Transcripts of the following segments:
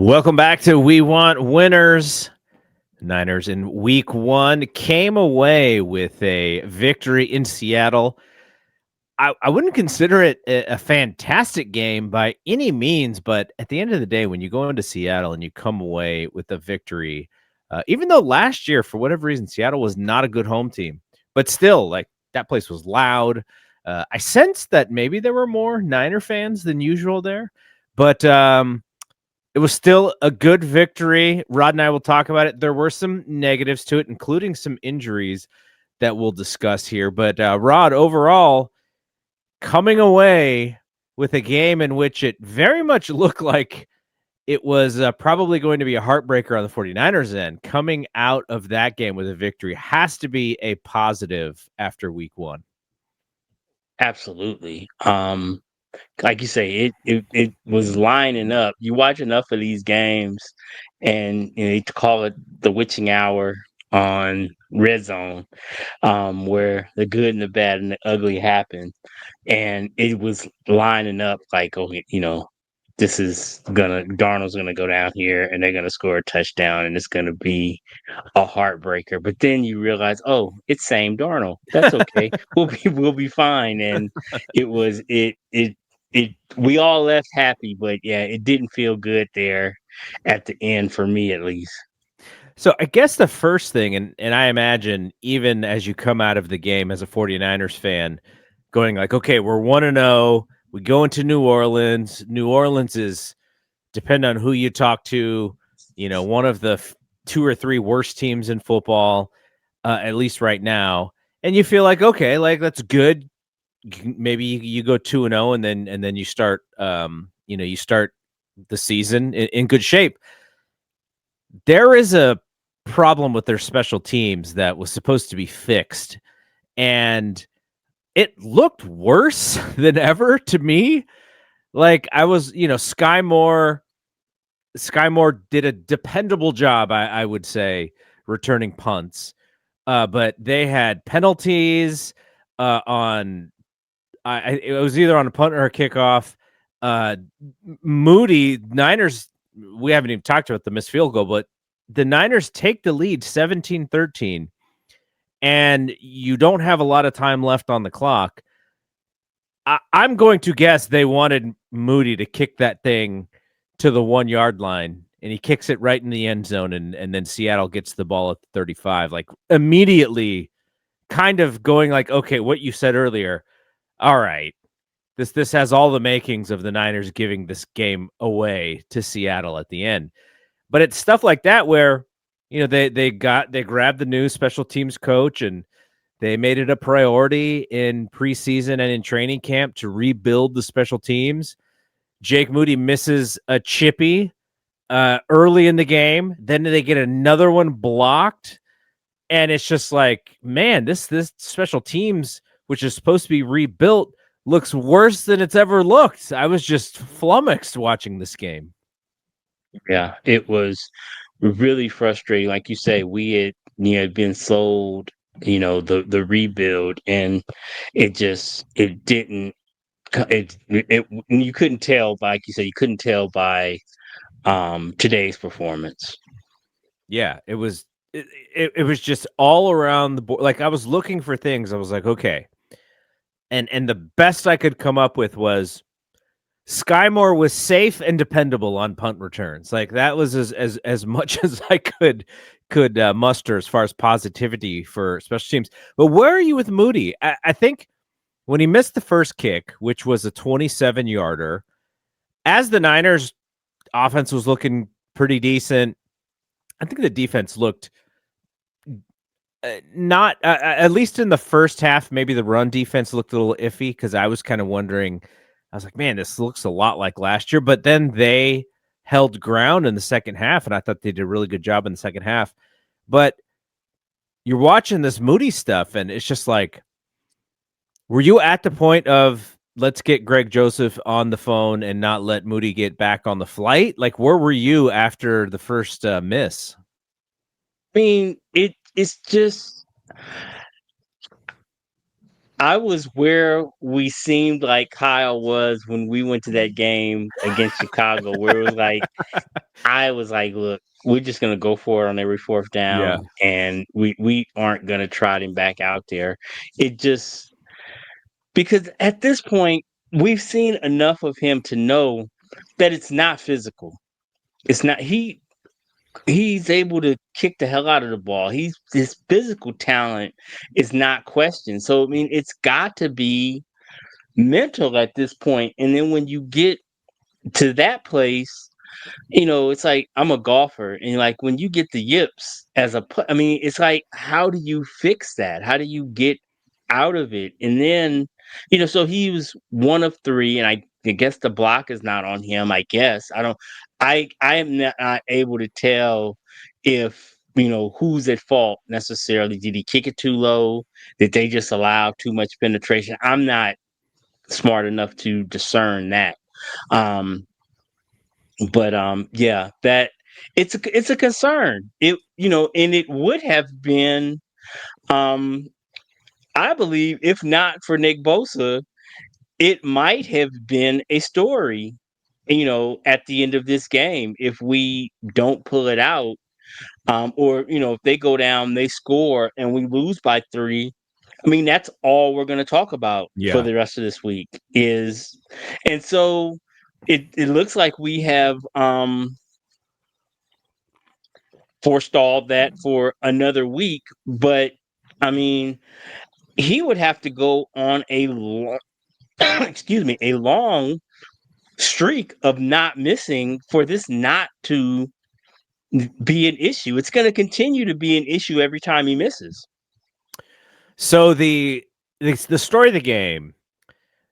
Welcome back to We Want Winners. Niners in week 1 came away with a victory in Seattle. I wouldn't consider it a fantastic game by any means, but at the end of the day, when you go into Seattle and you come away with a victory, even though last year, for whatever reason, Seattle was not a good home team, but still, like, that place was loud. I sensed that maybe there were more Niner fans than usual there, but it was still a good victory. Rod and I will talk about it. There were some negatives to it, including some injuries that we'll discuss here. But Rod, overall, coming away with a game in which it very much looked like it was probably going to be a heartbreaker on the 49ers end, coming out of that game with a victory has to be a positive after week 1. Absolutely. Like you say, it was lining up. You watch enough of these games, and you call it the witching hour on Red Zone, where the good and the bad and the ugly happen, and it was lining up like, okay, Darnold's gonna go down here, and they're gonna score a touchdown, and it's gonna be a heartbreaker. But then you realize, oh, it's Sam Darnold. That's okay. We'll be fine. And it we all left happy, but yeah, it didn't feel good there at the end for me at least. So I guess the first thing, and I imagine even as you come out of the game as a 49ers fan, going like, okay, we're 1-0. We go into New Orleans. New Orleans is, depending on who you talk to, one of the 2 or 3 worst teams in football, at least right now. And you feel like, okay, like that's good. Maybe you go 2-0, and then you start, you start the season in good shape. There is a problem with their special teams that was supposed to be fixed, and it looked worse than ever to me. Like, I was, Sky Moore did a dependable job, I would say, returning punts. But they had penalties on it was either on a punt or a kickoff. Uh, Moody, Niners, we haven't even talked about the missed field goal, but the Niners take the lead 17-13, and you don't have a lot of time left on the clock. I'm going to guess they wanted Moody to kick that thing to the 1-yard line, and he kicks it right in the end zone, and then Seattle gets the ball at 35. Like, immediately kind of going like, okay, what you said earlier, all right, this has all the makings of the Niners giving this game away to Seattle at the end. But it's stuff like that where, they grabbed the new special teams coach, and they made it a priority in preseason and in training camp to rebuild the special teams. Jake Moody misses a chippy early in the game. Then they get another one blocked. And it's just like, man, this special teams, which is supposed to be rebuilt, looks worse than it's ever looked. I was just flummoxed watching this game. Yeah, it was really frustrating. Like you say, we had been sold, the rebuild, and it didn't. It you couldn't tell, like you said, you couldn't tell by today's performance. Yeah, it was just all around the board. Like, I was looking for things. I was like, okay. And the best I could come up with was Sky Moore was safe and dependable on punt returns. Like, that was as much as I could muster as far as positivity for special teams. But where are you with Moody? I think when he missed the first kick, which was a 27-yarder, as the Niners offense was looking pretty decent, I think the defense looked not at least in the first half. Maybe the run defense looked a little iffy, because I was kind of wondering. I was like, man, this looks a lot like last year. But then they held ground in the second half, and I thought they did a really good job in the second half. But you're watching this Moody stuff, and it's just like, were you at the point of, let's get Greg Joseph on the phone and not let Moody get back on the flight? Like, where were you after the first miss? I mean, it's just I was where we seemed like Kyle was when we went to that game against Chicago, where it was like I was like, look, we're just gonna go for it on every fourth Yeah. down, and we aren't gonna trot him back out there. It just because at this point we've seen enough of him to know that it's not physical. It's not he's able to kick the hell out of the ball. His physical talent is not questioned. So I mean, it's got to be mental at this point. And then when you get to that place, it's like I'm a golfer, and like when you get the yips I mean, it's like how do you fix that? How do you get out of it? And then, so he was one of three, and I guess the block is not on him. I guess I don't. I am not able to tell if who's at fault necessarily. Did he kick it too low? Did they just allow too much penetration? I'm not smart enough to discern that. Um, but yeah, that it's a concern. And it would have been, um, I believe, if not for Nick Bosa, it might have been a story. At the end of this game, if we don't pull it out, or if they go down, they score, and we lose by 3. I mean, that's all we're going to talk about for Yeah. the rest of this week and so it looks like we have forestalled that for another week. But I mean, he would have to go on a long, excuse me, a long streak of not missing for this not to be an issue. It's going to continue to be an issue every time he misses. So the story of the game,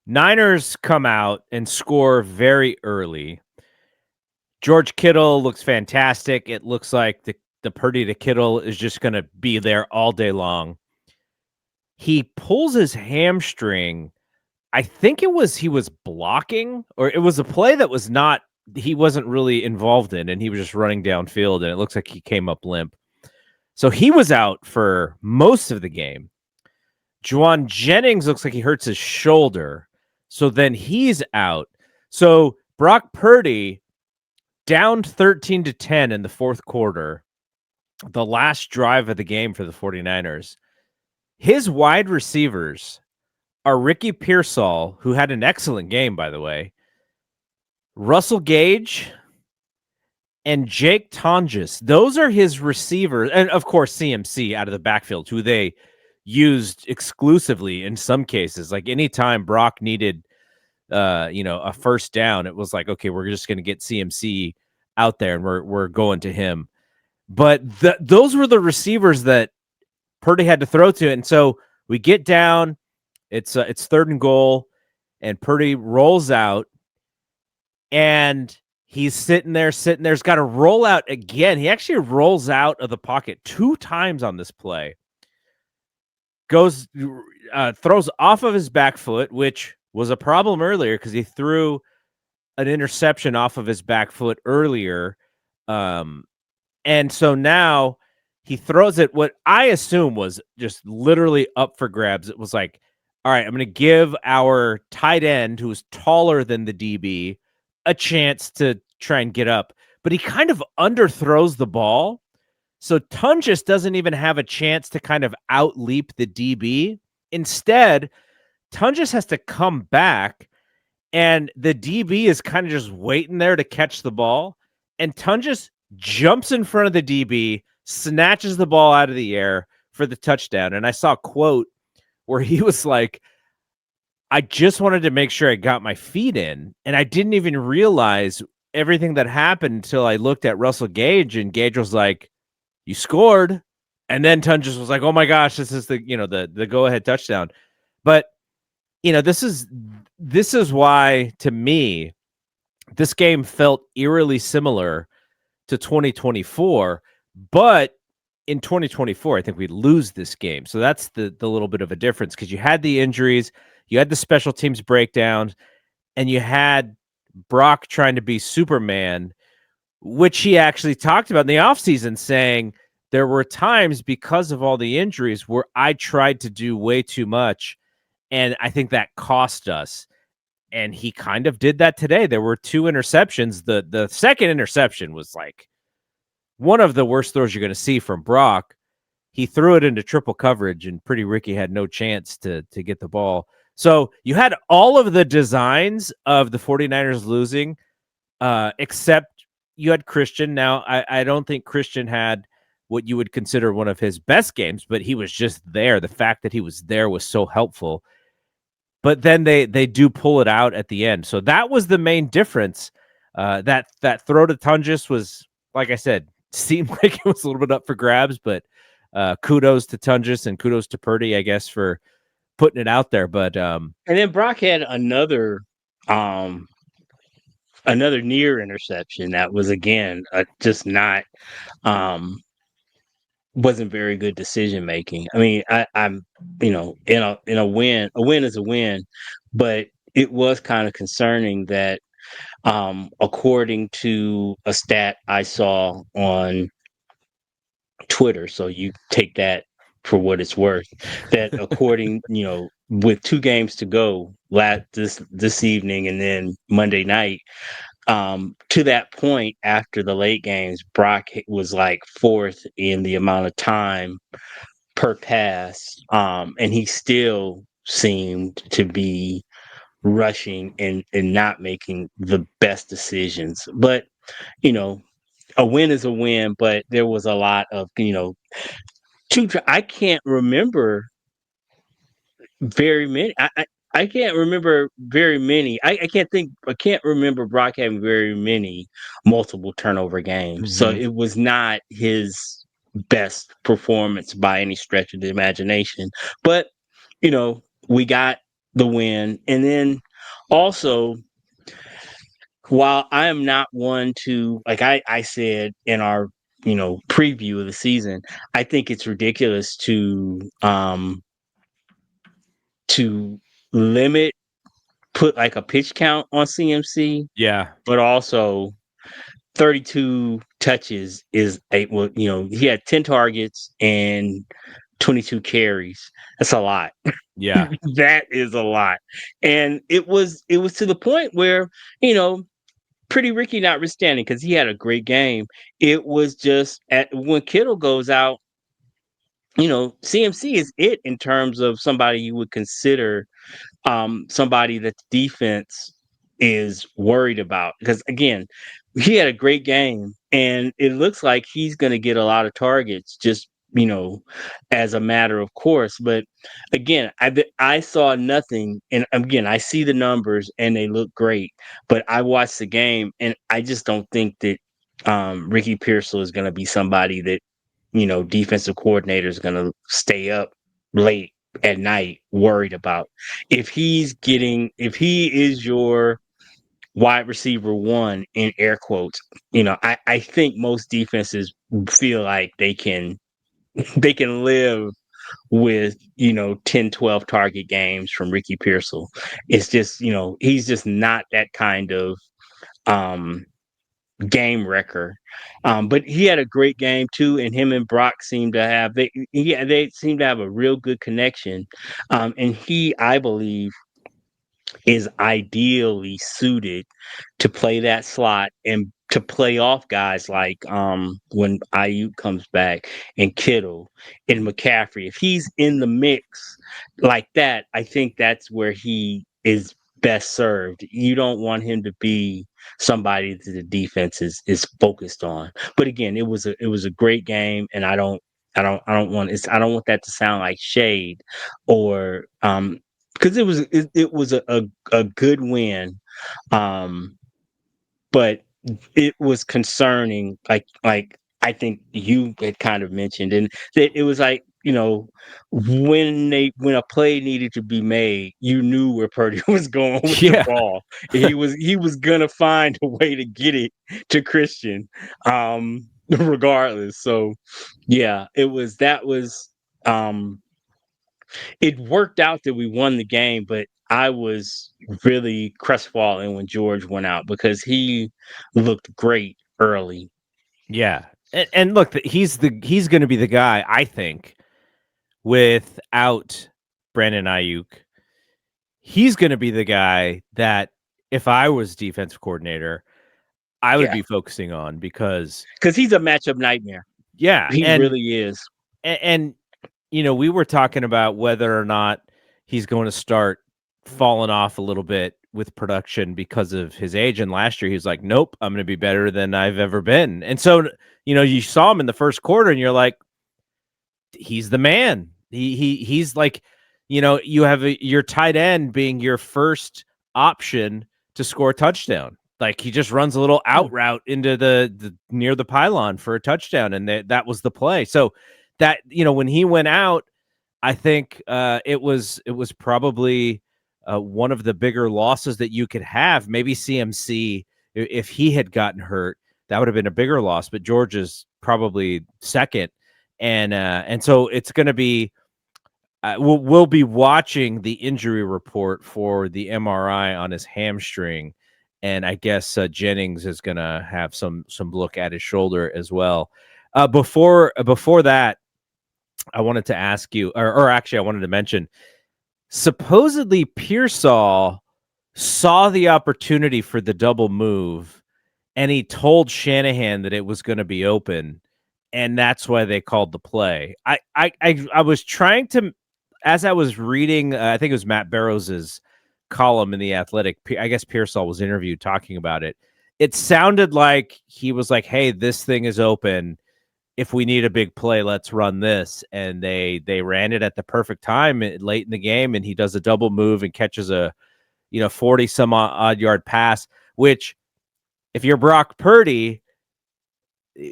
Niners come out and score very early. George Kittle looks fantastic. It looks like the Purdy to Kittle is just going to be there all day long. He pulls his hamstring. I think he was blocking, or it was a play that he wasn't really involved in, and he was just running downfield, and it looks like he came up limp. So he was out for most of the game. Juwan Jennings looks like he hurts his shoulder. So then he's out. So Brock Purdy down 13-10 in the fourth quarter, the last drive of the game for the 49ers. His wide receivers are Ricky Pearsall, who had an excellent game, by the way, Russell Gage, and Jake Tonges. Those are his receivers. And, of course, CMC out of the backfield, who they used exclusively in some cases. Like anytime Brock needed a first down, it was like, okay, we're just going to get CMC out there and we're going to him. But those were the receivers that Purdy had to throw to. And so we get down, it's 3rd and goal, and Purdy rolls out, and he's sitting there. He's got to roll out again. He actually rolls out of the pocket 2 times on this play. Throws off of his back foot, which was a problem earlier because he threw an interception off of his back foot earlier. And so now he throws it, what I assume was just literally up for grabs. It was like, all right, I'm going to give our tight end, who's taller than the DB, a chance to try and get up. But he kind of underthrows the ball. So Tonges doesn't even have a chance to kind of outleap the DB. Instead, Tonges has to come back, and the DB is kind of just waiting there to catch the ball. And Tonges jumps in front of the DB, snatches the ball out of the air for the touchdown. And I saw a quote where he was like, I just wanted to make sure I got my feet in, and I didn't even realize everything that happened until I looked at Russell Gage, and Gage was like, you scored. And then Tonges was like, oh my gosh, this is the go-ahead touchdown. But this is why, to me, this game felt eerily similar to 2024, but in 2024, I think we lose this game. So that's the little bit of a difference, because you had the injuries, you had the special teams breakdowns, and you had Brock trying to be Superman, which he actually talked about in the offseason, saying there were times because of all the injuries where I tried to do way too much And I think that cost us. And he kind of did that today. There were 2 interceptions. The second interception was like one of the worst throws you're going to see from Brock. He threw it into triple coverage, and Pretty Ricky had no chance to get the ball. So you had all of the designs of the 49ers losing, except you had Christian. Now, I don't think Christian had what you would consider one of his best games, but he was just there. The fact that he was there was so helpful. But then they do pull it out at the end. So that was the main difference. That throw to Tonges was, like I said, seemed like it was a little bit up for grabs, but kudos to Tonges and kudos to Purdy, I guess, for putting it out there. But And then Brock had another near interception that was again just not wasn't very good decision making. I mean, I'm in a win is a win, but it was kind of concerning that according to a stat I saw on Twitter, so you take that for what it's worth, that according, with 2 games to go this evening and then Monday night, to that point after the late games, Brock was like 4th in the amount of time per pass, and he still seemed to be rushing and not making the best decisions. But you know, a win is a win. But there was a lot of I can't remember very many. I can't remember very many. I can't remember Brock having very many multiple turnover games. So mhm. it was not his best performance by any stretch of the imagination. But, we got the win. And then also, while I am not one to, like I said in our, preview of the season, I think it's ridiculous to limit put like a pitch count on CMC, Yeah, but also 32 touches is he had 10 targets and 22 carries. That's a lot. yeah, That is a lot. And it was to the point where, you know, Pretty Ricky notwithstanding, because he had a great game. It was just when Kittle goes out, CMC is it in terms of somebody you would consider somebody that the defense is worried about. Because again, he had a great game, and it looks like he's going to get a lot of targets just as a matter of course. But again, I saw nothing, and again, I see the numbers and they look great, but I watched the game and I just don't think that Ricky Pearsall is going to be somebody that defensive coordinator is going to stay up late at night worried about. If he is your wide receiver one in air quotes, I think most defenses feel like they can live with 10, 12 target games from Ricky Pearsall. It's just he's just not that kind of um game wrecker. But he had a great game too, and him and Brock seemed to have they seem to have a real good connection. And he, I believe, is ideally suited to play that slot and to play off guys like when Ayuk comes back and Kittle and McCaffrey. If he's in the mix like that, I think that's where he is best served. You don't want him to be somebody that the defense is focused on. But again, it was a great game, and I don't want that to sound like shade or because it was a good win, um, but it was concerning. Like I think you had kind of mentioned, and it was like when a play needed to be made, you knew where Purdy was going with the yeah, ball. He was gonna find a way to get it to Christian, regardless. So yeah, um it worked out that we won the game, but I was really crestfallen when George went out because he looked great early. yeah. And look, he's going to be the guy, I think, without Brandon Ayuk. he's going to be the guy that if I was defensive coordinator, I would Yeah, be focusing on because because he's a matchup nightmare. yeah, He really is. and we were talking about whether or not he's going to start falling off a little bit with production because of his age. And last year, he was like, "Nope, I'm going to be better than I've ever been." And so, you saw him in the first quarter, and you're like, "He's the man." He's like, you have your tight end being your first option to score a touchdown. Like he just runs a little out route into the near the pylon for a touchdown, and that was the play. So that when he went out, I think it was probably one of the bigger losses that you could have. Maybe CMC, if he had gotten hurt, that would have been a bigger loss. But George is probably second, and so it's going to be. We'll be watching the injury report for the MRI on his hamstring, and I guess Jennings is going to have some look at his shoulder as well. Before that, I wanted to ask you, or actually, I wanted to mention. Supposedly, Pearsall saw the opportunity for the double move, and he told Shanahan that it was going to be open, and that's why they called the play. I was trying to, as I was reading, I think it was Matt Barrows's column in the Athletic. I guess Pearsall was interviewed talking about it. It sounded like he was like, "Hey, this thing is open. If we need a big play, let's run this." And they ran it at the perfect time late in the game, and he does a double move and catches a 40 some odd yard pass, which if you're Brock Purdy,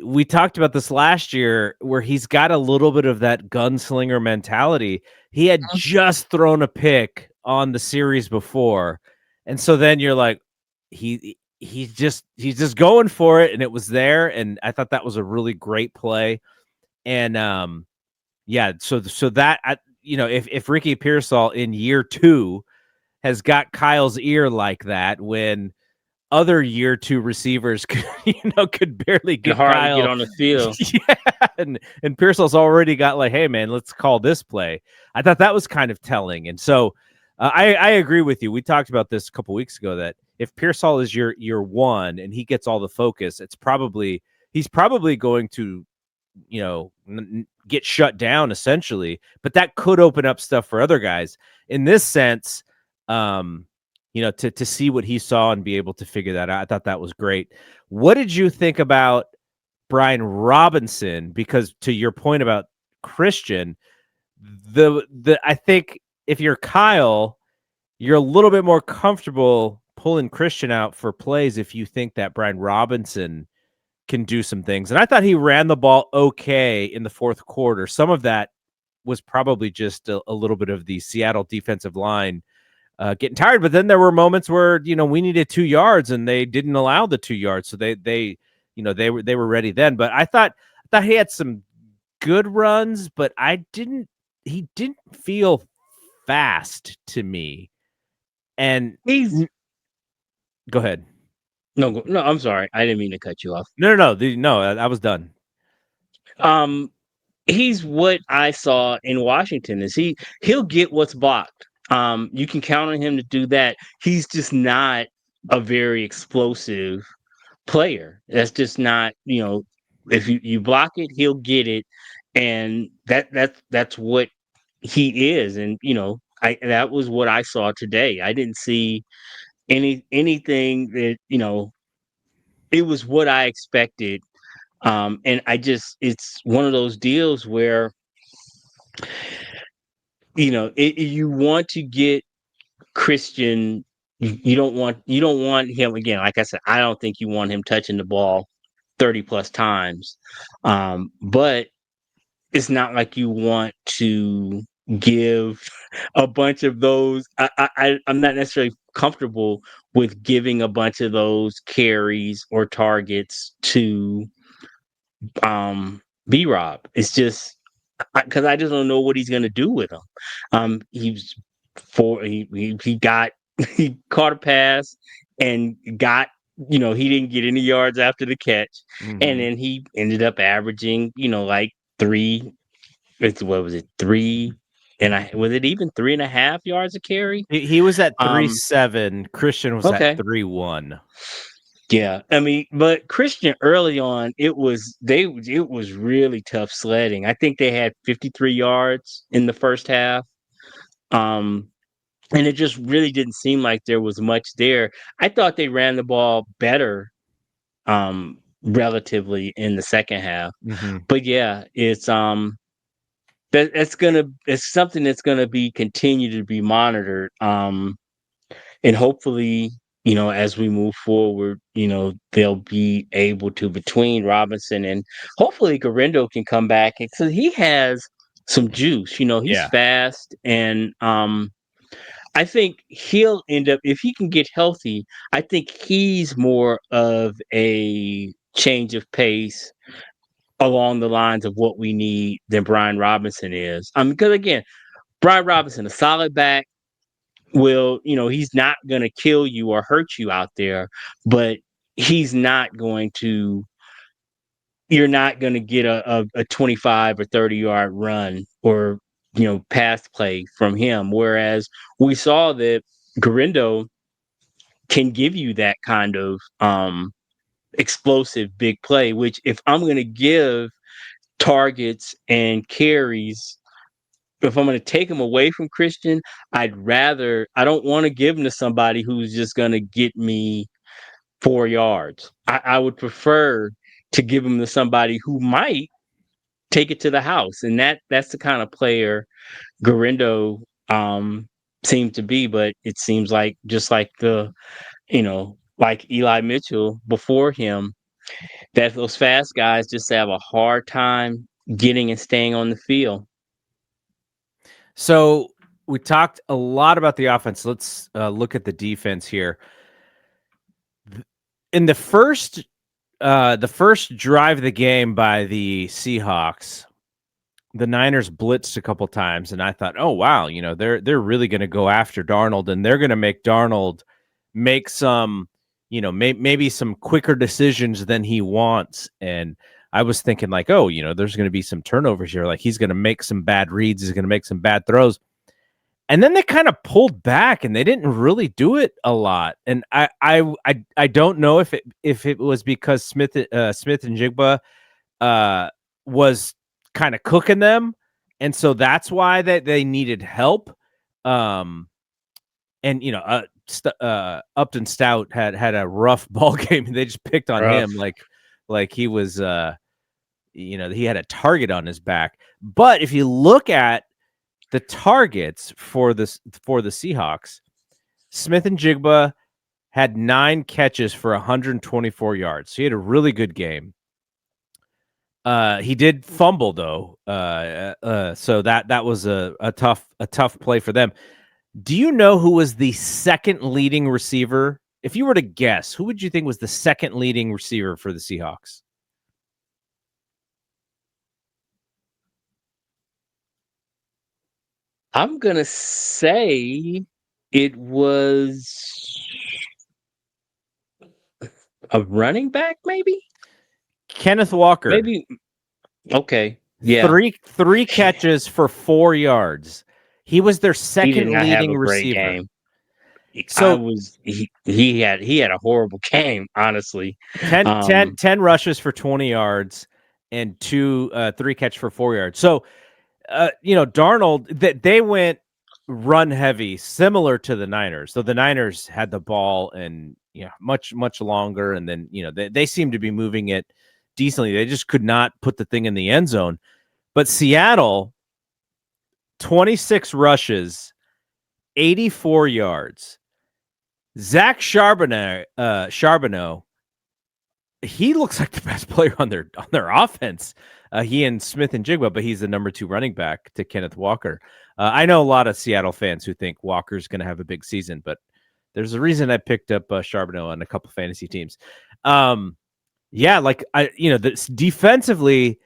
we talked about this last year where he's got a little bit of that gunslinger mentality. He had just thrown a pick on the series before. And so then you're like, he's just going for it, and it was there. And I thought that was a really great play. And yeah, so that if Ricky Pearsall in year 2 has got Kyle's ear like that, when other year 2 receivers could barely And get hard to get Kyle. on the field. Yeah, and Pearsall's already got like, "Hey man, let's call this play." I thought that was kind of telling, and so I agree with you. We talked about this a couple weeks ago that if Pearsall is your one and he gets all the focus, he's probably going to get shut down essentially, but that could open up stuff for other guys in this sense. To see what he saw and be able to figure that out. I thought that was great. What did you think about Brian Robinson? Because to your point about Christian, I think if you're Kyle, you're a little bit more comfortable pulling Christian out for plays if you think that Brian Robinson can do some things. And I thought he ran the ball okay in the fourth quarter. Some of that was probably just a little bit of the Seattle defensive line getting tired. But then there were moments where, we needed 2 yards and they didn't allow the 2 yards. So they were ready then. But I thought he had some good runs, but he didn't feel fast to me. And go ahead. No, I'm sorry. I didn't mean to cut you off. No, I was done. He's what I saw in Washington. Is he'll get what's blocked. You can count on him to do that. He's just not a very explosive player. That's just not, if you block it, he'll get it. And that's what he is. And that was what I saw today. I didn't see anything that, it was what I expected. And it's one of those deals where, you want to get Christian. You don't want him again. Like I said, I don't think you want him touching the ball 30 plus times. But it's not like you want to give a bunch of those. I'm not necessarily comfortable with giving a bunch of those carries or targets to B Rob. It's just because I just don't know what he's gonna do with them. He's he got he caught a pass and got he didn't get any yards after the catch, and then he ended up averaging like three. What was it 3 and was it even 3.5 yards a carry? He was at Um, 3.7. Christian was at okay. 3.1. Yeah, I mean, but Christian early on, it was really tough sledding. I think they had 53 yards in the first half. Um, and it just really didn't seem like there was much there. I thought they ran the ball better, relatively in the second half. Mm-hmm. But yeah, it's something that's gonna be continue to be monitored. And hopefully, as we move forward, they'll be able to, between Robinson and hopefully Garindo can come back, because he has some juice. He's Yeah. fast, and I think he'll end up, if he can get healthy. I think he's more of a change of pace along the lines of what we need than Brian Robinson is. Because again, Brian Robinson, a solid back, he's not going to kill you or hurt you out there, but he's not going to, you're not going to get a 25 or 30-yard run or, pass play from him. Whereas we saw that Garindo can give you that kind of explosive big play, which, if I'm going to give targets and carries, if I'm going to take him away from Christian, I don't want to give him to somebody who's just going to get me 4 yards. I would prefer to give him to somebody who might take it to the house. And that's the kind of player Garindo seemed to be. But it seems like, just like like Eli Mitchell before him, that those fast guys just have a hard time getting and staying on the field. So we talked a lot about the offense. Let's look at the defense here. In the first drive of the game by the Seahawks, the Niners blitzed a couple times, and I thought, oh wow, they're really going to go after Darnold, and they're going to make Darnold make some, maybe some quicker decisions than he wants. And I was thinking like, oh, there's going to be some turnovers here, like he's going to make some bad reads, he's going to make some bad throws. And then they kind of pulled back, and they didn't really do it a lot. And I don't know if it was because Smith and Jigba was kind of cooking them, and so that's why they needed help. And Upton Stout had a rough ball game, and they just picked on Rough. him like he was he had a target on his back. But if you look at the targets for the Seahawks, Smith and Jigba had 9 catches for 124 yards. So he had a really good game. He did fumble though, so that was a tough play for them. Do you know who was the second leading receiver? If you were to guess, who would you think was the second leading receiver for the Seahawks? I'm gonna say it was a running back, maybe. Kenneth Walker. Maybe. Okay. Yeah. Three catches for 4 yards. He was their He did second not have leading a great receiver. game. So He had a horrible game, honestly. 10 rushes for 20 yards and 3 catch for 4 yards. So Darnold, that they went run heavy, similar to the Niners. So the Niners had the ball and much longer, and then they seemed to be moving it decently. They just could not put the thing in the end zone. But Seattle, 26 rushes, 84 yards. Zach Charbonneau, he looks like the best player on their offense. He and Smith and Jigba, but he's the number 2 running back to Kenneth Walker. I know a lot of Seattle fans who think Walker's going to have a big season, but there's a reason I picked up Charbonneau on a couple fantasy teams. Defensively,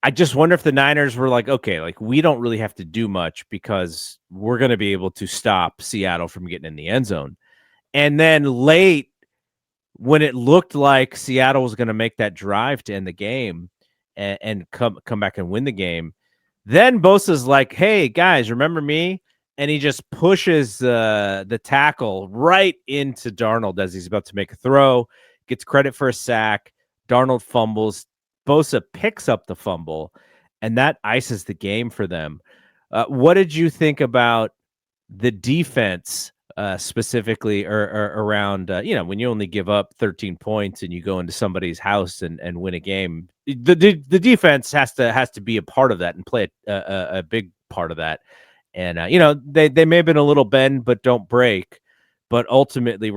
I just wonder if the Niners were like, okay, like we don't really have to do much because we're going to be able to stop Seattle from getting in the end zone. And then late, when it looked like Seattle was going to make that drive to end the game and come back and win the game, Then Bosa's like, "Hey guys, remember me?" And he just pushes the tackle right into Darnold as he's about to make a throw. Gets credit for a sack. Darnold fumbles. Bosa picks up the fumble, and that ices the game for them. What did you think about the defense specifically, or around when you only give up 13 points and you go into somebody's house and win a game? The defense has to be a part of that and play a big part of that. And they may have been a little bend but don't break. But ultimately,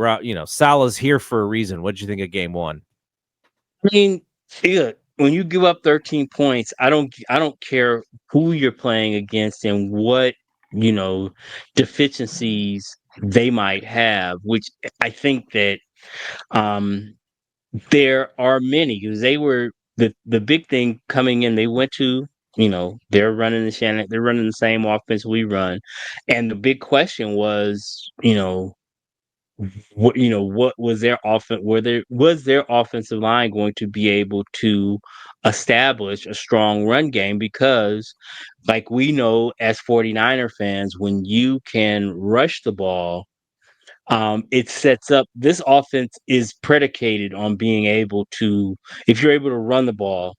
Salah's here for a reason. What did you think of game one? I mean, yeah, when you give up 13 points, I don't care who you're playing against and what, you know, deficiencies they might have, which I think that um there are many because they were the big thing coming in. They went to, they're running they're running the same offense we run. And the big question was, what was their offense were there was their offensive line going to be able to establish a strong run game? Because like we know as 49er fans, when you can rush the ball, it sets up this offense is predicated on being able to, if you're able to run the ball,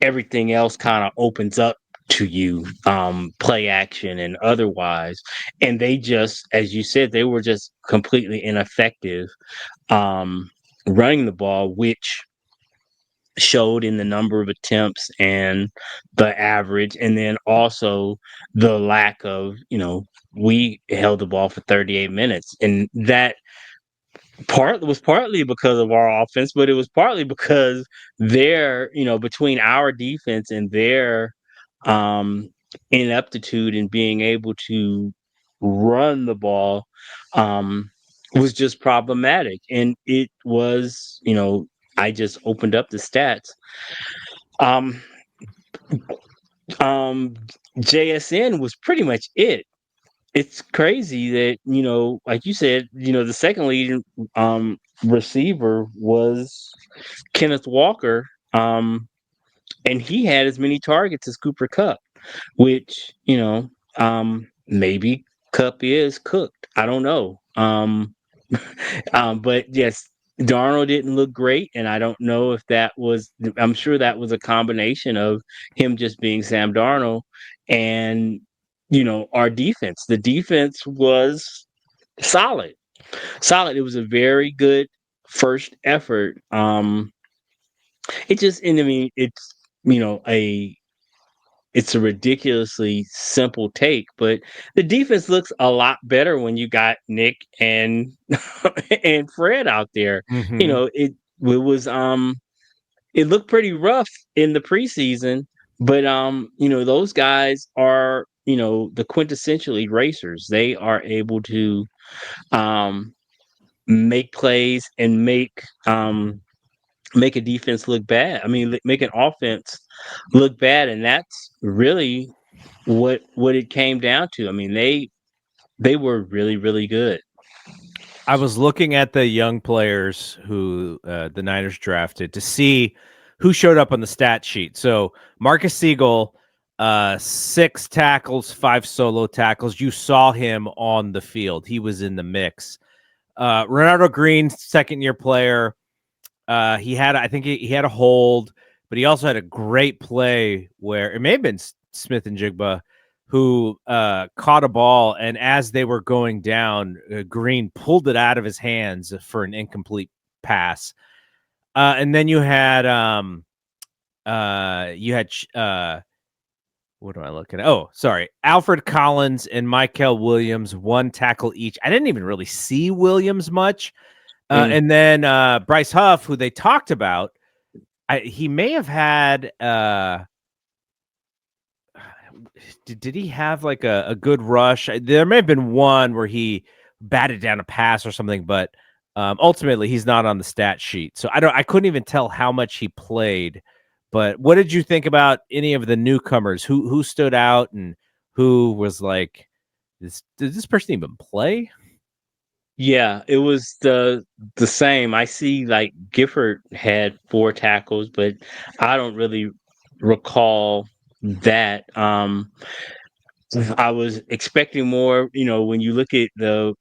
everything else kind of opens up to you, play action and otherwise. And they just, as you said, they were just completely ineffective um, running the ball, which showed in the number of attempts and the average, and then also the lack of, we held the ball for 38 minutes. And that was partly because of our offense, but it was partly because their, between our defense and their um ineptitude in being able to run the ball um was just problematic. And it was, I just opened up the stats. Um um JSN was pretty much it. It's crazy that, like you said, the second leading receiver was Kenneth Walker, and he had as many targets as Cooper Cup, which, maybe Cup is cooked. I don't know. But yes, Darnold didn't look great, and I don't know if that was. I'm sure that was a combination of him just being Sam Darnold and, our defense. The defense was solid, solid. It was a very good first effort. It just, and I mean, you know a it's a ridiculously simple take, but the defense looks a lot better when you got Nick and and Fred out there. Mm-hmm. It was it looked pretty rough in the preseason, but those guys are, the quintessentially racers. They are able to um make plays and make a defense look bad. I mean, make an offense look bad, and that's really what it came down to. I mean, they were really really good. I was looking at the young players who the Niners drafted to see who showed up on the stat sheet. So Marcus Siegel, 6 tackles, 5 solo tackles. You saw him on the field. He was in the mix. Ronaldo Green, second-year player. He had, I think he had a hold, but he also had a great play where it may have been Smith and Jigba who caught a ball, and as they were going down, Green pulled it out of his hands for an incomplete pass. And then you had what am I looking at? Oh, sorry, Alfred Collins and Michael Williams, 1 tackle each. I didn't even really see Williams much. Mm. And then Bryce Huff, who they talked about, he may have had. Did he have like a good rush? There may have been one where he batted down a pass or something, but ultimately he's not on the stat sheet. So I couldn't even tell how much he played. But what did you think about any of the newcomers? Who stood out and who was like, did this person even play? Yeah, it was the same. I see like Gifford had 4 tackles, but I don't really recall. that. I was expecting more. When you look at the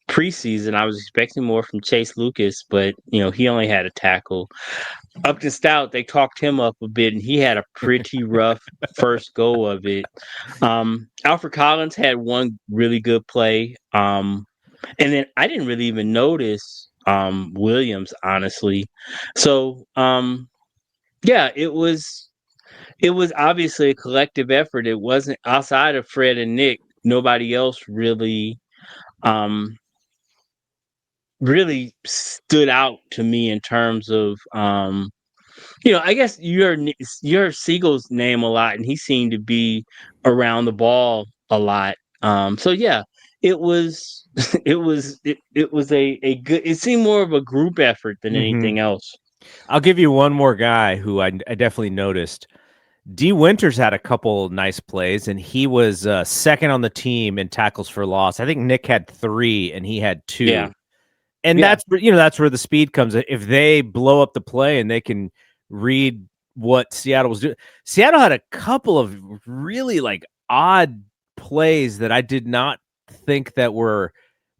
preseason, I was expecting more from Chase Lucas, but he only had a tackle. Upton Stout, they talked him up a bit, and he had a pretty rough first go of it. Alfred Collins had one really good play, and then I didn't really even notice Williams, honestly. So yeah, it was obviously a collective effort. It wasn't outside of Fred and Nick. Nobody else really stood out to me in terms of I guess your Siegel's name a lot, and he seemed to be around the ball a lot. So yeah, it was it was a good. It seemed more of a group effort than Mm-hmm. anything else. I'll give you one more guy who I definitely noticed. D. Winters had a couple nice plays, and he was second on the team in tackles for loss. I think Nick had 3, and he had 2. Yeah, And yeah. that's where the speed comes in. If they blow up the play and they can read what Seattle was doing. Seattle had a couple of really like odd plays that I did not think that were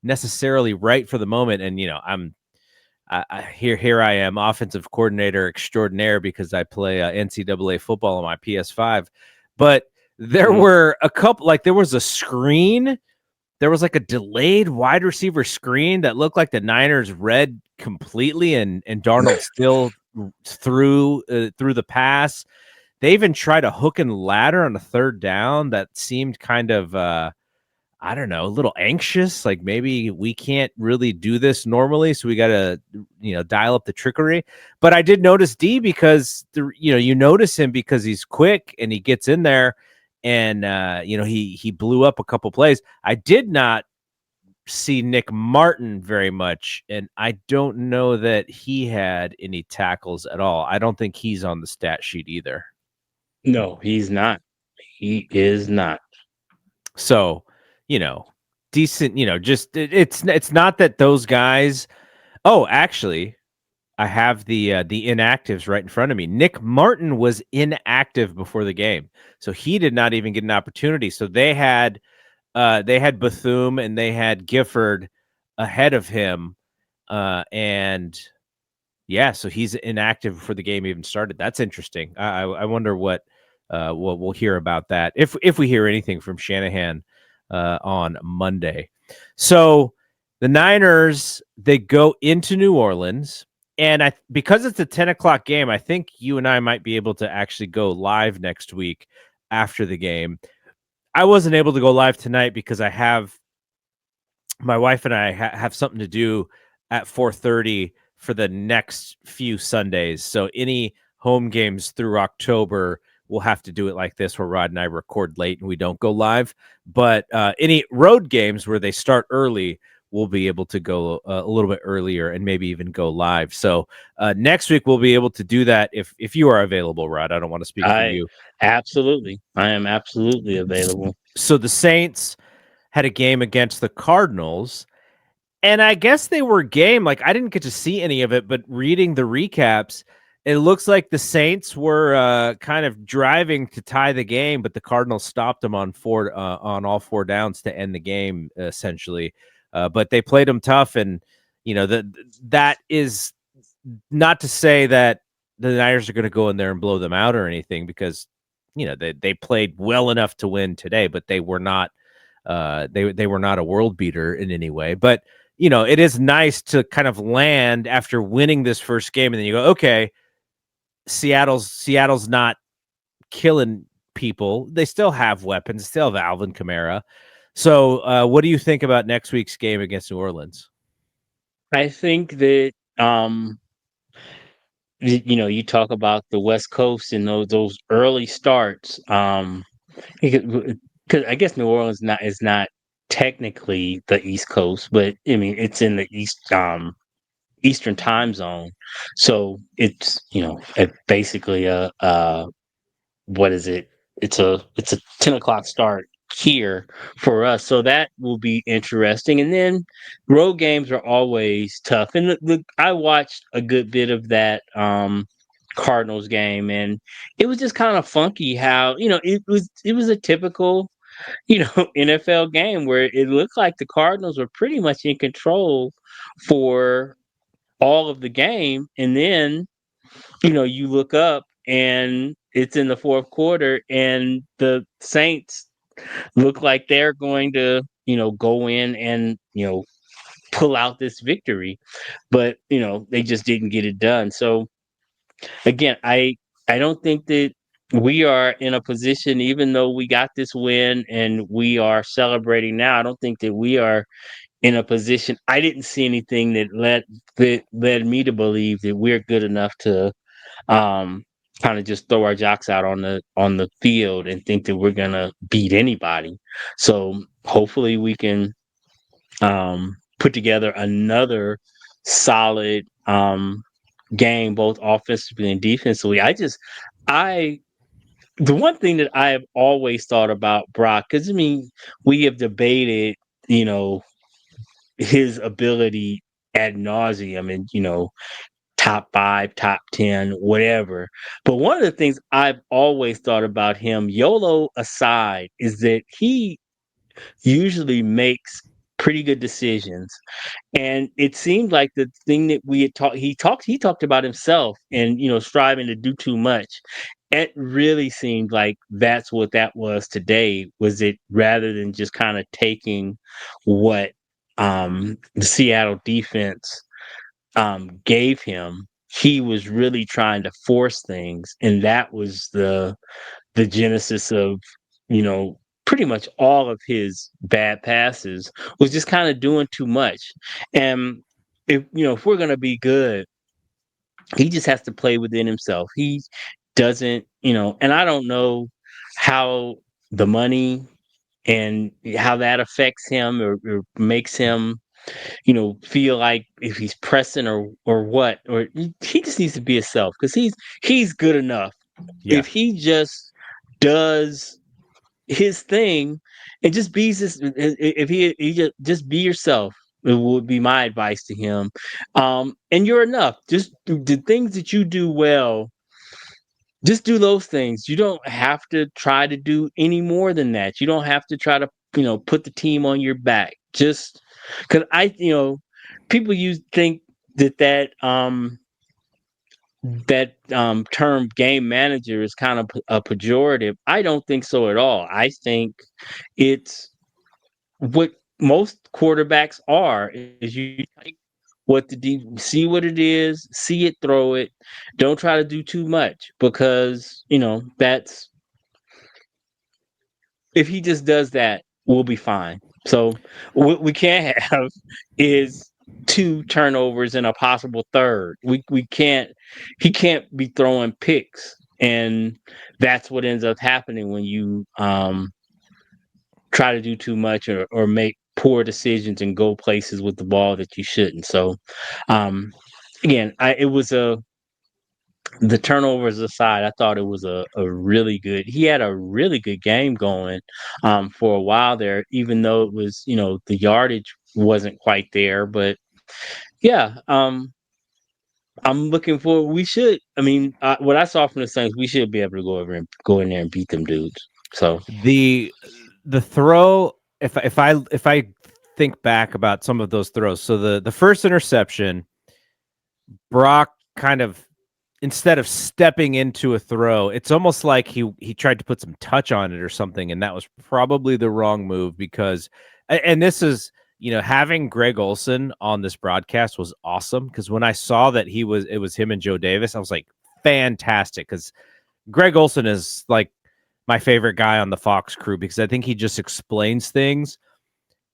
necessarily right for the moment. And here I am, offensive coordinator extraordinaire, because I play NCAA football on my PS5. But there Mhm. were a couple, like there was a screen. There was like a delayed wide receiver screen that looked like the Niners read completely, and Darnold still threw the pass. They even tried a hook and ladder on a third down that seemed kind of I don't know, a little anxious. Like maybe we can't really do this normally, so we got to dial up the trickery. But I did notice D, because you notice him because he's quick and he gets in there, and he blew up a couple plays. I did not see Nick Martin very much, and I don't know that he had any tackles at all. I don't think he's on the stat sheet either. No, he's not. He is not. So, decent, just it's not that those guys. Oh, actually, I have the inactives right in front of me. Nick Martin was inactive before the game, so he did not even get an opportunity. So they had Bethune and they had Gifford ahead of him, and yeah, so he's inactive before the game even started. That's interesting. I wonder what we'll hear about that, if we hear anything from Shanahan on Monday. So the Niners, they go into New Orleans, and because it's a 10 o'clock game, I think you and I might be able to actually go live next week after the game. I wasn't able to go live tonight because I have my wife and I have something to do at 4:30 for the next few Sundays. So any home games through October, we'll have to do it like this, where Rod and I record late and we don't go live. But any road games where they start early, we'll be able to go a little bit earlier and maybe even go live. So next week we'll be able to do that if you are available, Rod. I don't want to speak for I you. absolutely. I am absolutely available. So the Saints had a game against the Cardinals. And I guess they were game. Like, I didn't get to see any of it, but reading the recaps, it looks like the Saints were kind of driving to tie the game, but the Cardinals stopped them on all 4 downs to end the game, essentially. But they played them tough, and that is not to say that the Niners are going to go in there and blow them out or anything, because they played well enough to win today, but they were not they were not a world beater in any way. But it is nice to kind of land after winning this first game, and then you go, okay, Seattle's not killing people. They still have weapons, still have Alvin Kamara. So what do you think about next week's game against New Orleans? I think that you talk about the West Coast and those early starts. Because I guess New Orleans is not technically the East Coast, but I mean it's in the Eastern time zone, so it's basically a what is it? It's a 10 o'clock start here for us, so that will be interesting. And then road games are always tough. And I watched a good bit of that Cardinals game, and it was just kind of funky how it was a typical NFL game where it looked like the Cardinals were pretty much in control for all of the game, and then you look up and it's in the fourth quarter, and the Saints look like they're going to go in and pull out this victory, but they just didn't get it done. So again, I don't think that we are in a position, even though we got this win and we are celebrating now. I don't think that we are in a position. I didn't see anything that led me to believe that we're good enough to kind of just throw our jocks out on the field and think that we're gonna beat anybody. So hopefully we can put together another solid game, both offensively and defensively. I the one thing that I have always thought about Brock, because I mean, we have debated, you know, his ability ad nauseum, and top 5, top 10, whatever. But one of the things I've always thought about him, YOLO aside, is that he usually makes pretty good decisions. And it seemed like the thing that we had he talked about himself and striving to do too much. It really seemed like that's what that was today, was it, rather than just kind of taking what the Seattle defense gave him. He was really trying to force things, and that was the genesis of pretty much all of his bad passes, was just kind of doing too much. And if we're gonna be good, he just has to play within himself. He doesn't, and I don't know how the money and how that affects him, or makes him feel like if he's pressing or what, or he just needs to be himself, because he's good enough. Yeah. If he just does his thing and just be his, if he just be yourself, it would be my advice to him. And you're enough. Just do the things that you do well. Just do those things. You don't have to try to do any more than that. You don't have to try to put the team on your back. Just because people think that term game manager is kind of a pejorative. I don't think so at all. I think it's what most quarterbacks are, is you take see what it is, see it, throw it. Don't try to do too much, because that's, if he just does that, we'll be fine. So what we can't have is 2 turnovers and a possible third. We can't. He can't be throwing picks, and that's what ends up happening when you try to do too much, or make poor decisions and go places with the ball that you shouldn't. So again, it was the turnovers aside, I thought it was a really good. He had a really good game going for a while there, even though it was the yardage wasn't quite there. But yeah, I'm looking for. We should. I mean, what I saw from the Saints, we should be able to go in there and beat them dudes. So The throw, if I think back about some of those throws, so the first interception, Brock kind of, instead of stepping into a throw, it's almost like he tried to put some touch on it or something, and that was probably the wrong move, because and this is, having Greg Olsen on this broadcast was awesome, because when I saw that it was him and Joe Davis, I was like, fantastic, because Greg Olsen is like my favorite guy on the Fox crew, because I think he just explains things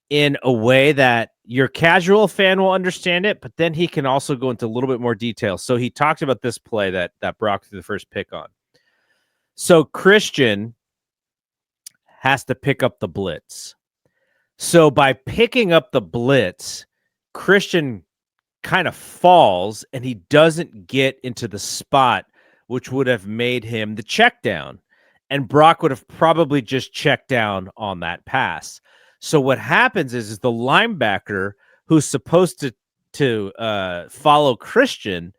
in a way that your casual fan will understand it, but then he can also go into a little bit more detail. So he talked about this play that Brock threw the first pick on. So Christian has to pick up the blitz. So by picking up the blitz, Christian kind of falls, and he doesn't get into the spot which would have made him the check down. And Brock would have probably just checked down on that pass. So what happens is the linebacker who's supposed to follow Christian,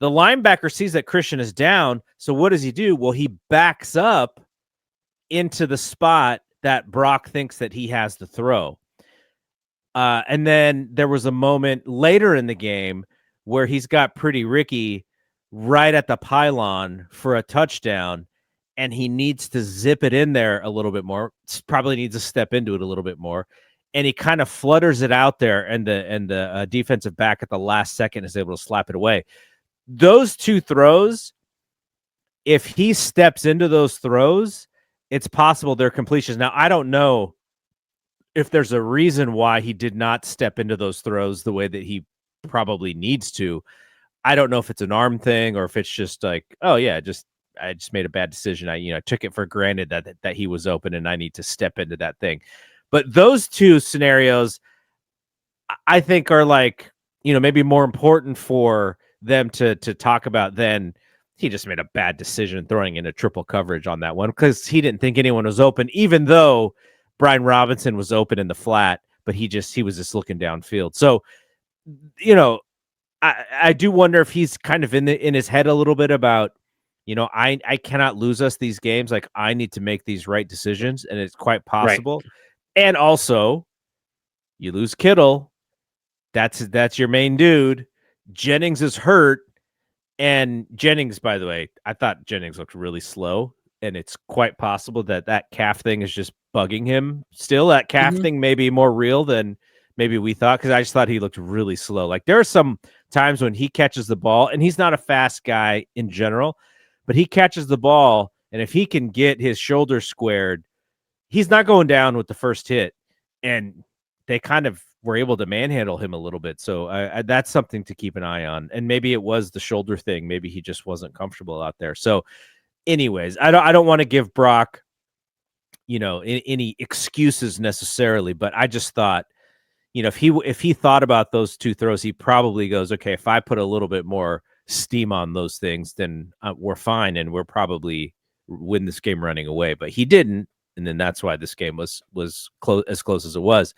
The linebacker sees that Christian is down. So what does he do? Well, he backs up into the spot that Brock thinks that he has to throw. And then there was a moment later in the game where he's got Pretty Ricky right at the pylon for a touchdown, and he needs to zip it in there a little bit more. Probably needs to step into it a little bit more, and he kind of flutters it out there, and the defensive back at the last second is able to slap it away. Those two throws, if he steps into those throws, it's possible they're completions. Now, I don't know if there's a reason why he did not step into those throws the way that he probably needs to. I don't know if it's an arm thing or if it's just like, oh yeah, I just made a bad decision. I took it for granted that he was open and I need to step into that thing. But those two scenarios, I think, are like, maybe more important for them to talk about than he just made a bad decision throwing in a triple coverage on that one because he didn't think anyone was open, even though Brian Robinson was open in the flat, but he was just looking downfield. So, I do wonder if he's kind of in his head a little bit about, I cannot lose us these games. Like, I need to make these right decisions, and it's quite possible. Right. And also, you lose Kittle. That's your main dude. Jennings is hurt. And Jennings, by the way, I thought Jennings looked really slow, and it's quite possible that calf thing is just bugging him still. That calf thing may be more real than maybe we thought, because I just thought he looked really slow. Like, there are some times when he catches the ball, and he's not a fast guy in general, but he catches the ball, and if he can get his shoulder squared, he's not going down with the first hit. And they kind of were able to manhandle him a little bit. So that's something to keep an eye on. And maybe it was the shoulder thing. Maybe he just wasn't comfortable out there. So anyways, I don't want to give Brock, any excuses necessarily, but I just thought, if he thought about those two throws, he probably goes, okay, if I put a little bit more steam on those things, then we're fine. And we're probably win this game running away, but he didn't. And then that's why this game was as close as it was.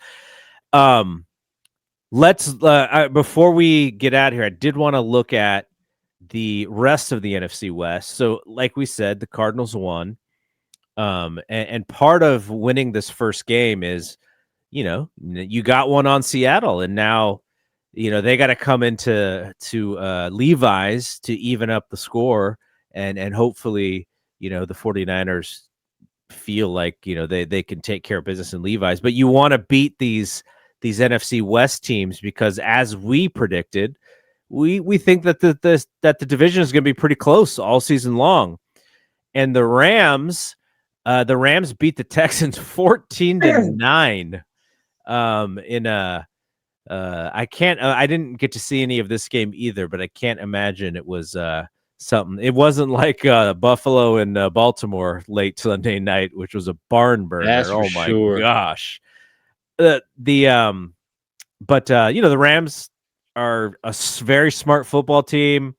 Let's before we get out of here, I did want to look at the rest of the NFC West. So like we said, the Cardinals won. And part of winning this first game is, you got one on Seattle, and now, they got to come into Levi's to even up the score. And hopefully, the 49ers feel like, they can take care of business in Levi's, but you want to beat these NFC West teams, because as we predicted, we think that the division is going to be pretty close all season long. And the Rams beat the Texans 14-9 in a I didn't get to see any of this game either, but I can't imagine it was something. It wasn't like Buffalo and Baltimore late Sunday night, which was a barn burner. That's for sure. Gosh. But the Rams are a very smart football team.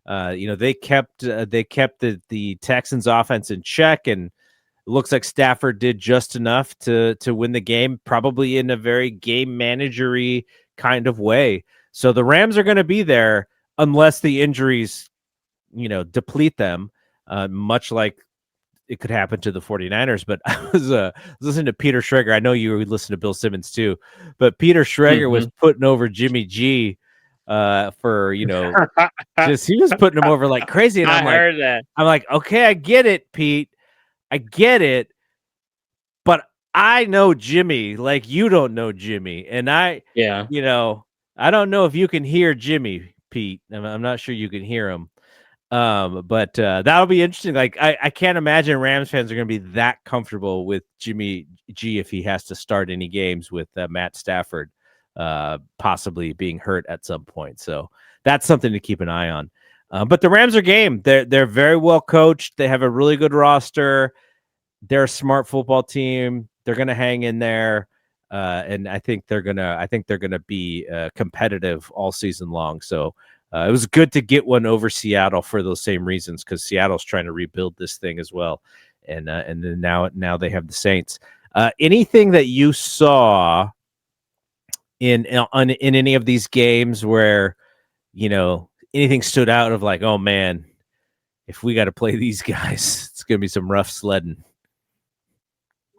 They kept the Texans offense in check, and it looks like Stafford did just enough to win the game, probably in a very game managery kind of way. So the Rams are going to be there unless the injuries, deplete them, much like it could happen to the 49ers. But I was listening to Peter Schrager. I know you listen to Bill Simmons too, but Peter Schrager was putting over Jimmy G for, just, he was putting him over like crazy. And I'm like, okay, I get it, Pete. I get it. But I know Jimmy like you don't know Jimmy. And I don't know if you can hear Jimmy, Pete. I'm not sure you can hear him. But that'll be interesting. Like, I can't imagine Rams fans are going to be that comfortable with Jimmy G if he has to start any games with Matt Stafford possibly being hurt at some point. So that's something to keep an eye on. But the Rams are game. They're very well coached. They have a really good roster. They're a smart football team. They're going to hang in there. And I think they're gonna be competitive all season long. So it was good to get one over Seattle for those same reasons, because Seattle's trying to rebuild this thing as well. And then now they have the Saints. Anything that you saw in any of these games where anything stood out of like, oh man, if we got to play these guys, it's gonna be some rough sledding.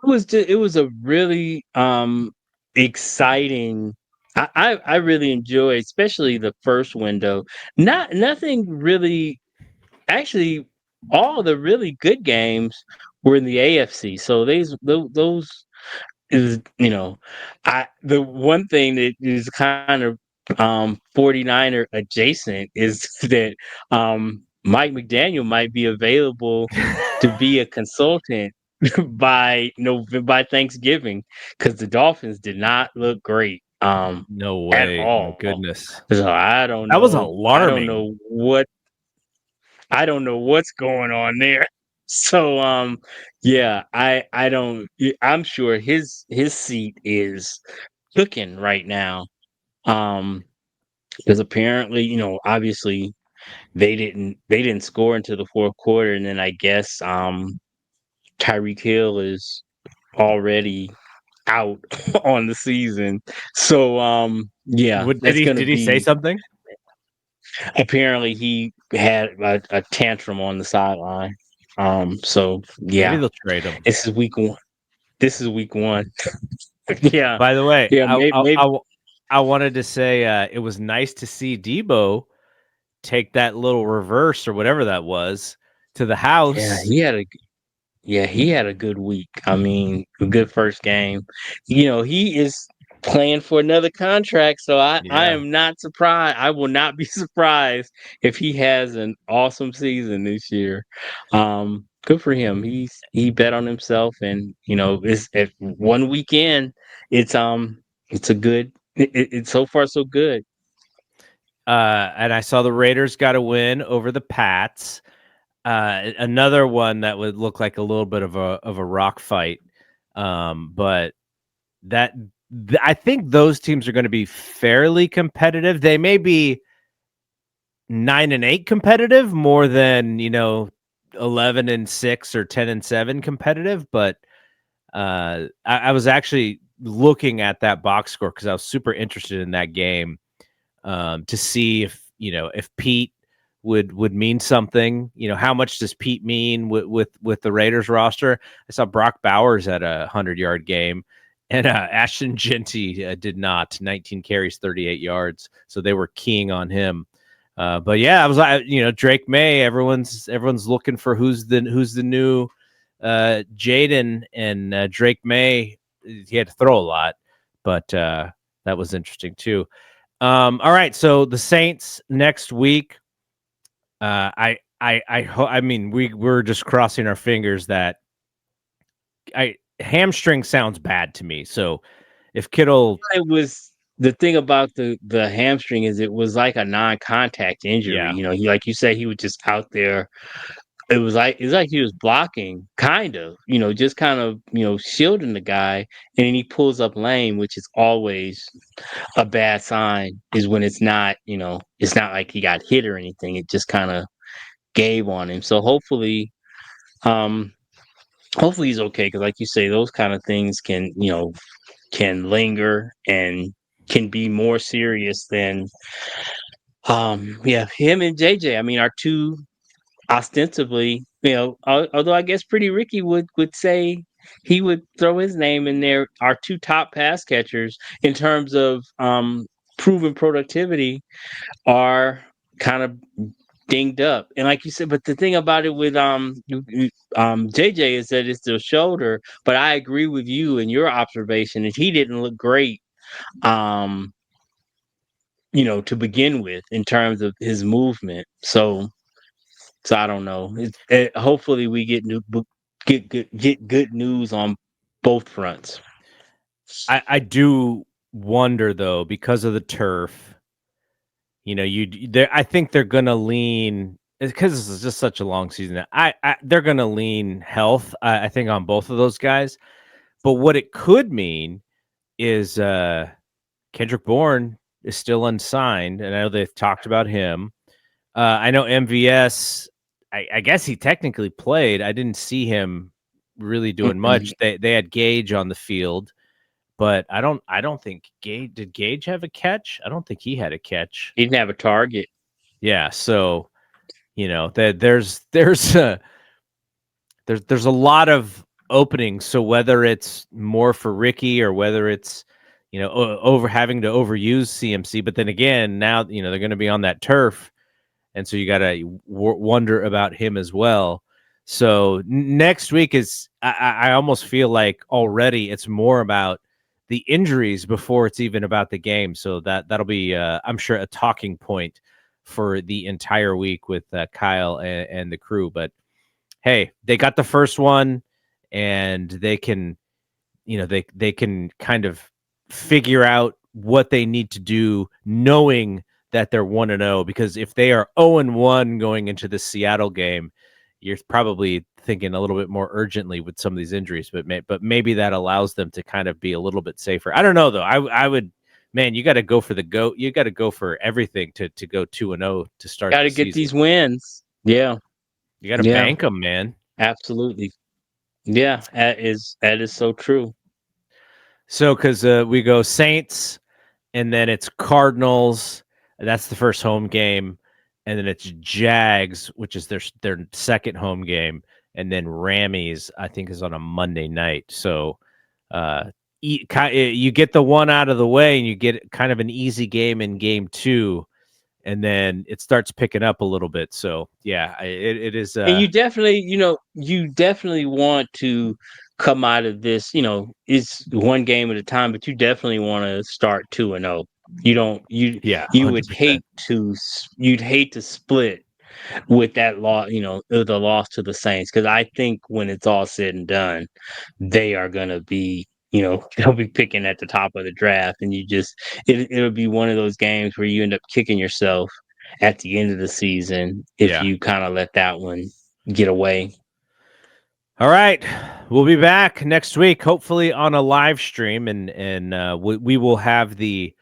It was a really exciting. I really enjoy, especially the first window. Nothing really. Actually, all the really good games were in the AFC. So those is, I the one thing that is kind of 49er adjacent is that Mike McDaniel might be available to be a consultant by Thanksgiving, because the Dolphins did not look great No at way. My all. goodness. So That was I don't alarming. know what's going on there. So yeah, I don't I'm sure his seat is cooking right now. Um because apparently, obviously they didn't score into the fourth quarter, and then I guess Tyreek Hill is already out on the season. So yeah, What that's going to did he say be. something? Apparently he had a tantrum on the sideline. So Maybe yeah, they'll trade him. this is week 1. This is week 1. Yeah. By the way, Yeah, maybe. I wanted to say it was nice to see Debo take that little reverse or whatever that was to the Yeah, house. he had a good week. I mean, a good first game. He is playing for another contract, so I Yeah. am not surprised. I will not be surprised if he has an awesome season this year. Good for him. He bet on himself, and it's at one weekend. It's a good. It's so far so good. And I saw the Raiders got a win over the Pats. Another one that would look like a little bit of a rock fight. But that I think those teams are going to be fairly competitive. They may be 9-8 competitive more than 11-6 or 10-7 competitive. But I was actually looking at that box score because I was super interested in that game to see if Pete would mean something. How much does Pete mean with the Raiders roster? I saw Brock Bowers at a 100-yard game, and Ashton Genty did not. 19 carries, 38 yards. So they were keying on him. But yeah, I was like, Drake May. Everyone's looking for who's the new Jaden, and Drake May. He had to throw a lot, but that was interesting too. All right, so the Saints next week. I mean, we're just crossing our fingers that hamstring sounds bad to me. So if Kittle, It was the thing about the hamstring is it was like a non-contact injury. yeah, He, like you said, he was just out there. It's like he was blocking, kind of, just kind of, shielding the guy, and then he pulls up lane, which is always a bad sign. Is when it's not like he got hit or anything. It just kind of gave on him. So um, hopefully he's okay, because like you say, those kind of things can linger and can be more serious than yeah, him and JJ. I mean, our two ostensibly, although I guess Pretty Ricky would say he would throw his name in there, our two top pass catchers in terms of proven productivity are kind of dinged up. And like you said, but the thing about it with JJ is that it's the shoulder, but I agree with you and your observation that he didn't look great um to begin with, in terms of his movement. So I don't know. Hopefully we get good news on both fronts. I do wonder though because of the turf. I think they're gonna lean because this is just such a long season. They're gonna lean health. I think on both of those guys. But what it could mean is Kendrick Bourne is still unsigned, and I know they've talked about him. I know MVS. I guess he technically played. I didn't see him really doing Mm-mm. much. They had Gage on the field, but I don't think Gage have a catch. I don't think he had a catch. He didn't have a target. Yeah, so there's a lot of openings. So whether it's more for Ricky or whether it's over having to overuse CMC, but then again now they're going to be on that turf, and so you got to wonder about him as well. So next week is I almost feel like already it's more about the injuries before it's even about the game. So that'll be I'm sure a talking point for the entire week with Kyle and the crew. But hey, they got the first one, and they can they can kind of figure out what they need to do, knowing that they're 1-0, because if they are 0-1 going into the Seattle game, you're probably thinking a little bit more urgently with some of these injuries, but maybe that allows them to kind of be a little bit safer. I don't know though. I would, man, you got to go for the goat. You got to go for everything to go 2-0 to start Got the to get season. these wins. Yeah, You got to yeah, bank them, man. absolutely. Yeah, that is so true. So because we go Saints, and then it's Cardinals. That's the first home game, and then it's Jags, which is their second home game, and then Rammies, I think, is on a Monday night. So, you get the one out of the way, and you get kind of an easy game in game two, and then it starts picking up a little bit. So, yeah, it is. And you definitely want to come out of this. It's one game at a time, but you definitely want to start 2-0. You don't. You Yeah, you would 100%. hate to. You'd hate to split with that loss. The loss to the Saints, because I think when it's all said and done, they are gonna be. They'll be picking at the top of the draft, and it'll be one of those games where you end up kicking yourself at the end of the season if Yeah. you kind of let that one get away. All right, we'll be back next week, hopefully on a live stream, and we will have the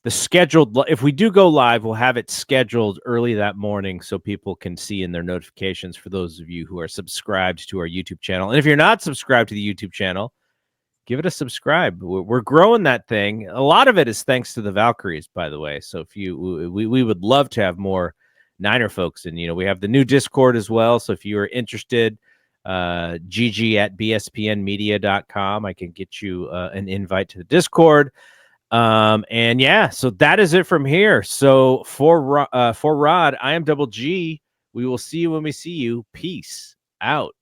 scheduled. If we do go live, we'll have it scheduled early that morning so people can see in their notifications. For those of you who are subscribed to our YouTube channel, and if you're not subscribed to the YouTube channel, give it a subscribe. We're growing that thing. A lot of it is thanks to the Valkyries, by the way. So if we would love to have more Niner folks, and we have the new Discord as well. So if you are interested, gg@bspnmedia.com. I can get you an invite to the Discord. And yeah, so that is it from here. So for Rod, I am Double G. We will see you when we see you. Peace out.